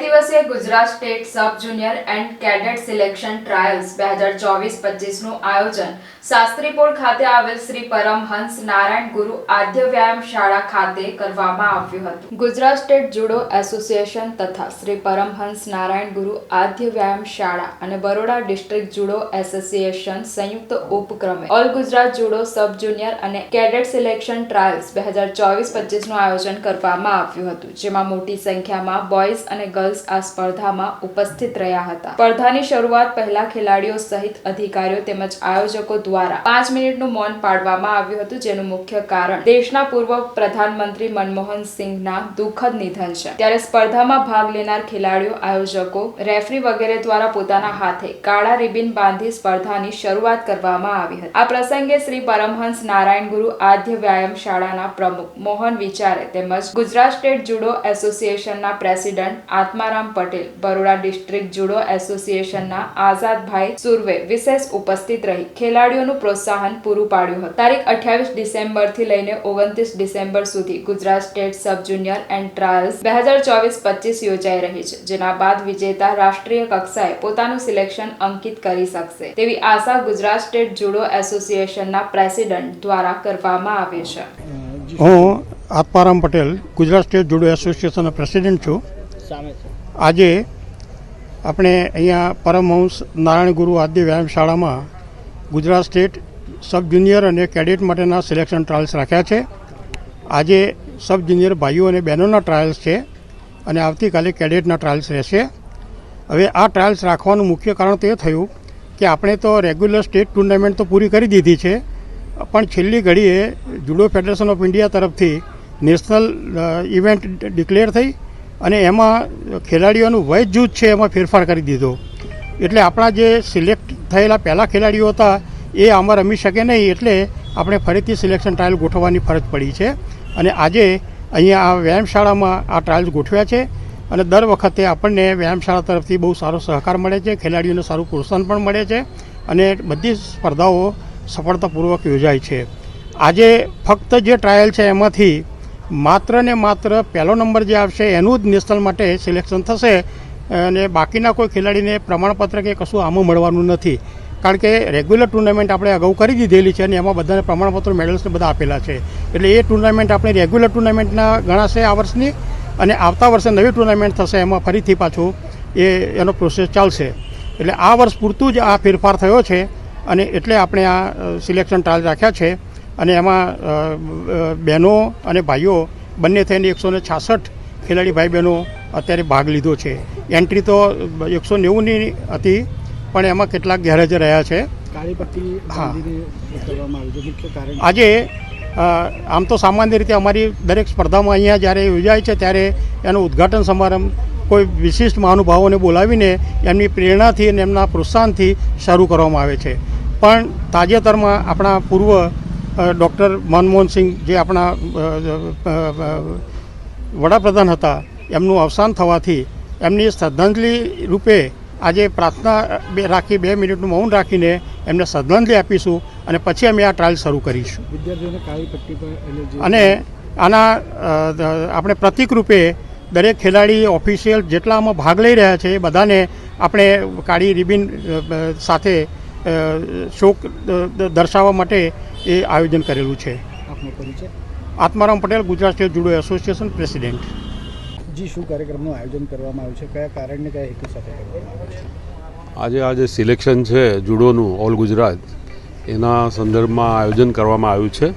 दिवसीय गुजरात स्टेट सब junior and cadet selection trials 2024-25 નું આયોજન શાસ્ત્રીપોળ ખાતે આવેલ શ્રી પરમહંસ નારાયણ ગુરુ આદ્ય વ્યાયામ શાળા ખાતે કરવામાં આવ્યું હતું। ગુજરાત સ્ટેટ જુડો એસોસિએશન તથા શ્રી પરમહંસ નારાયણ ગુરુ આદ્ય વ્યાયામ શાળા અને બરોડા ડિસ્ટ્રિક્ટ જુડો એસોસિએશન સંયુક્ત ઉપક્રમે ઓલ ગુજરાત જુડો સબ જુનિયર અને કેડેટ સિલેક્શન ટ્રાયલ્સ 2024-25 નું આયોજન કરવામાં આવ્યું હતું, જેમાં મોટી સંખ્યામાં બોયઝ અને गर्ल्स आ स्पर्धामां उपस्थित रह्या हता। स्पर्धानी शरूआत पहला खेलाड़ीओ सहित अधिकारीओ तेमज आयोजको द्वारा 5 मिनिटनुं मौन पाडवामां आव्युं हतुं, जेनुं मुख्य कारण देशना पूर्व प्रधानमंत्री मनमोहन सिंहना दुखद निधन छे। त्यारे स्पर्धामां भाग लेनार खेलाड़ीओ, आयोजको, रेफरी वगैरे द्वारा पोताना हाथे काळा रिबीन बांधी स्पर्धानी शरूआत करवामां आवी हती। आ प्रसंगे श्री परमहंस नारायण गुरु आद्य व्यायाम शाळाना प्रमुख मोहन विचारे तेमज गुजरात स्टेट जूडो एसोसिएशनना president Atmaram Patel, Baroda district judo एसोसिएशनना आजादभाई सुरवे विशेष उपस्थित रही खेलाड़ीओनुं प्रोत्साहन पूरुं पाड्युं हतुं। तारीख 28 डिसेम्बर थी लईने 29 डिसेम्बर सुधी गुजरात स्टेट सब जूनियर एंड ट्रायल्स 2024-25 योजाई रही छे, जेना बाद विजेता राष्ट्रीय कक्षाए पोतानुं सिलेक्शन अंकित करी शकशे तेवी आशा गुजरात स्टेट जूडो एसोसिएशनना प्रेसिडेंट द्वारा करवामां आवी छे। हूँ Atmaram Patel Gujarat state judo association president छूँ। આજે આપણે અહીંયા પરમહંસ નારાયણ ગુરુ આદ્ય વ્યાયામ શાળામાં ગુજરાત સ્ટેટ સબ જુનિયર અને કેડેટ માટેના સિલેક્શન ટ્રાયલ્સ રાખ્યા છે। આજે સબ જુનિયર ભાઈઓ અને બહેનોના ટ્રાયલ્સ છે અને આવતીકાલે કેડેટના ટ્રાયલ્સ રહેશે। હવે આ ટ્રાયલ્સ રાખવાનું મુખ્ય કારણ તો એ થયું કે આપણે તો રેગ્યુલર સ્ટેટ ટુર્નામેન્ટ તો પૂરી કરી દીધી છે, પણ છેલ્લી ઘડીએ જુડો ફેડરેશન ઓફ ઇન્ડિયા તરફથી નેશનલ ઇવેન્ટ ડિક્લેર થઈ અને એમાં ખેલાડીઓનું વય જૂથ છે એમાં ફેરફાર કરી દીધો, એટલે આપણા જે સિલેક્ટ થયેલા પહેલાં ખેલાડીઓ હતા એ આમાં રમી શકે નહીં, એટલે આપણે ફરીથી સિલેક્શન ટ્રાયલ ગોઠવવાની ફરજ પડી છે। અને આજે અહીંયા આ વ્યાયામશાળામાં આ ટ્રાયલ્સ ગોઠવ્યા છે અને દર વખતે આપણને વ્યાયામશાળા તરફથી બહુ સારો સહકાર મળે છે, ખેલાડીઓને સારું પ્રોત્સાહન પણ મળે છે અને બધી સ્પર્ધાઓ સફળતાપૂર્વક યોજાય છે। આજે ફક્ત જે ટ્રાયલ છે એમાંથી માત્ર ને માત્ર પહેલો નંબર જે આવશે એનું જ નેશનલ માટે સિલેક્શન થશે અને બાકીના કોઈ ખેલાડીને પ્રમાણપત્ર કે કશું આમાં મળવાનું નથી, કારણ કે રેગ્યુલર ટુર્નામેન્ટ આપણે અગાઉ કરી દીધેલી છે અને એમાં બધાને પ્રમાણપત્રો મેડલ્સને બધા આપેલા છે, એટલે એ ટુર્નામેન્ટ આપણે રેગ્યુલર ટુર્નામેન્ટના ગણાશે આ વર્ષની અને આવતા વર્ષે નવી ટુર્નામેન્ટ થશે એમાં ફરીથી પાછું એનો પ્રોસેસ ચાલશે। એટલે આ વર્ષ પૂરતું જ આ ફેરફાર થયો છે અને એટલે આપણે આ સિલેક્શન ટ્રાયલ રાખ્યા છે અને એમાં બહેનો અને ભાઈઓ બંને થઈને 166 ખેલાડી ભાઈ બહેનો અત્યારે ભાગ લીધો છે। એન્ટ્રી તો 190ની હતી પણ એમાં કેટલાક ગેરહાજર રહ્યા છે। હા, આજે આમ તો સામાન્ય રીતે અમારી દરેક સ્પર્ધામાં અહીંયા જ્યારે યોજાય છે ત્યારે એનો ઉદ્ઘાટન સમારંભ કોઈ વિશિષ્ટ મહાનુભાવોને બોલાવીને એમની પ્રેરણાથી અને એમના પ્રોત્સાહનથી શરૂ કરવામાં આવે છે, પણ તાજેતરમાં આપણા પૂર્વ ડૉક્ટર મનમોહન સિંહ જે આપણા વડાપ્રધાન હતા એમનું અવસાન થવાથી એમની શ્રદ્ધાંજલિ રૂપે આજે પ્રાર્થના રાખી 2 મિનિટનું મૌન રાખીને એમને શ્રદ્ધાંજલિ આપીશું અને પછી અમે આ ટ્રાયલ શરૂ કરીશું। વિદ્યાર્થીઓને કાળી પટ્ટી પર અને આના આપણે પ્રતિક રૂપે દરેક ખેલાડી ઓફિશિયલ જેટલા આમાં ભાગ લઈ રહ્યા છે એ બધાને આપણે કાળી રિબિન સાથે શોક દર્શાવવા માટે એ આયોજન કરેલું છે। Atmaram Patel Gujarat state judo association president. જી, શું કાર્યક્રમનું આયોજન કરવામાં આવ્યું છે, કયા કારણને કયા હેતુ સાથે કરવામાં આવ્યું છે? આજે સિલેક્શન છે જુડોનું ઓલ ગુજરાત, એના સંદર્ભમાં આયોજન કરવામાં આવ્યું છે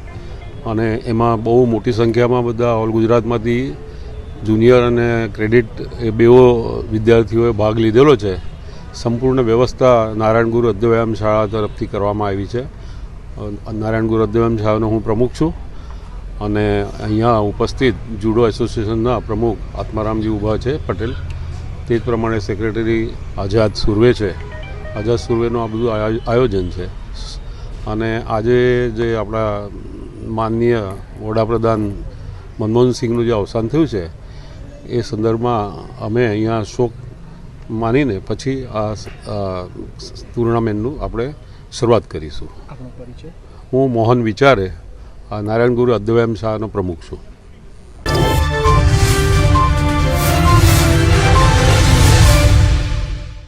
અને એમાં બહુ મોટી સંખ્યામાં બધા ઓલ ગુજરાતમાંથી જુનિયર અને ક્રેડિટ એ બેઓ વિદ્યાર્થીઓએ ભાગ લીધેલો છે। સંપૂર્ણ વ્યવસ્થા નારાયણ ગુરુ આદ્ય વ્યાયામ શાળા તરફથી કરવામાં આવી છે। નારાયણ ગુરુ આદ્ય વ્યાયામ શાળાનો હું પ્રમુખ છું અને અહીંયા ઉપસ્થિત જુડો એસોસિએશનના પ્રમુખ આત્મારામજી ઊભા છે પટેલ, તે જ પ્રમાણે સેક્રેટરી આઝાદ સુરવે છે। આઝાદ સુરવેનું આ બધું આયોજન છે અને આજે જે આપણા માનનીય વડાપ્રધાન મનમોહન સિંહનું જે અવસાન થયું છે એ સંદર્ભમાં અમે અહીંયા શોક માનીને પછી આ ટુર્નામેન્ટનું આપણે શરૂઆત કરીશું। હું મોહન વિચારે નારાયણ ગુરુ આદ્ય વ્યાયામ શાળાનો પ્રમુખ છું।